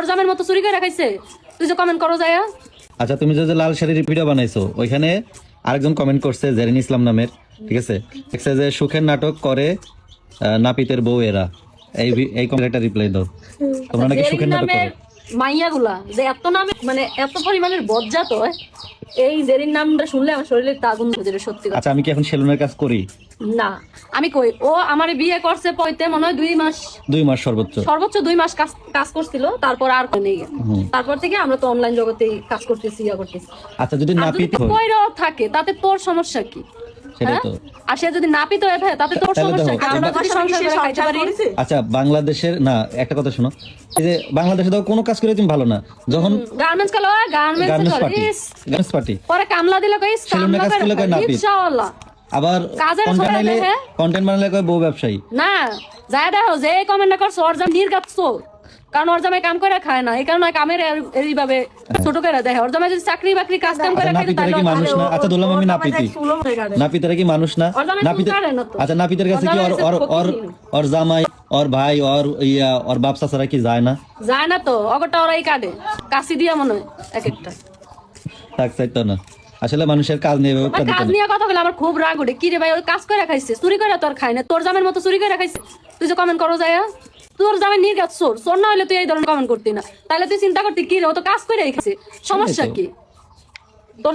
তোর জামের মতো চুরি করে খাইছে, তুই যে কমেন্ট করো যায়। আচ্ছা তুমি যে লাল শাড়ির ভিডিও বানাইছো ওইখানে আরেকজন কমেন্ট করছে জেরিন ইসলাম নামের, ঠিক আছে, দেখছে যে সুখের নাটক করে নাপিতের বউ এরা, এই কমেন্টটা রিপ্লাই দাও, তোমরা নাকি সুখের নাটক করো। মাইয়াগুলা যে এত নামে মানে এত পরিমাণের বজ্জাত হয়, এই জেরিন নামটা শুনলে আমার শরীরে আগুন ধরে যায় সত্যি কথা। আচ্ছা আমি কি এখন সেলুনের কাজ করি? না আমি কই, ও আমারে বিয়ে করছে পয়তে মনে হয় 2 মাস, 2 মাস সর্বোচ্চ 2 মাস কাজ করছিল, তারপর আর কই নেই। তারপর থেকে আমরা তো অনলাইন জগতেই কাজ করতেছি, ইয়া করতেছি। আচ্ছা যদি নাপিত হয় কইরাও থাকে তাতে তোর সমস্যা কি? সেটাই তো। আর সে যদি নাপিত হয়ে থাকে তাতে তোর সমস্যা কি? আমরা যদি সংসার করে খাইতে পারি। আচ্ছা বাংলাদেশের না একটা কথা শোনো, এই যে বাংলাদেশে তো কোনো কাজ করে তুমি ভালো না, যখন গার্মেন্টস কালো গার্মেন্টস পার্টি পরে কামলা দিলে কইস সেলুনের কাজ করলে কয় নাপিত, ইনশাআল্লাহ আবার কন্টেন্ট বানালে কয় বউ ব্যবসায়ী। না যায় দেখো যে কমেন্ট করছো ওর জাম নির্গাতছো, কারণ ওর জামাই কাম করে খায় না, এই কারণে কামের এইভাবে ছোট করে দেখে। ওর জামাই যদি চাকরি বাকরি কাজ কাম করে খায় নাপিতেরা কি মানুষ না? আচ্ছা ধরলাম আমি নাপিতি, নাপিতেরা কি মানুষ না? নাপিতের আচ্ছা নাপিতের কাছে কি ওর জামাই ওর ভাই ওর ওর বাপ চাচারা কি যায় না? যায় না তো, অগটা ওরাই কাটে কাশি দিয়া মনে হয় এক একটা। থাক চাইতো না, আসলে মানুষের কাজ নিয়ে কাজ নিয়ে কথা বলে আমার খুব রাগ ওঠে। কি রে ভাই, ওই কাজ করে খাইছে, চুরি করে তোর খায় না, তোর জামের মতো চুরি করে খাইছে, তুই যে কমেন্ট করো যায়। তোর জামে নির্গাত চোর, চোর না হলে তুই এই ধরনের কমেন্ট করতি না, তাহলে তুই চিন্তা করতি কি রে ও তো কাজ করে খাইছে, সমস্যা কি তোর?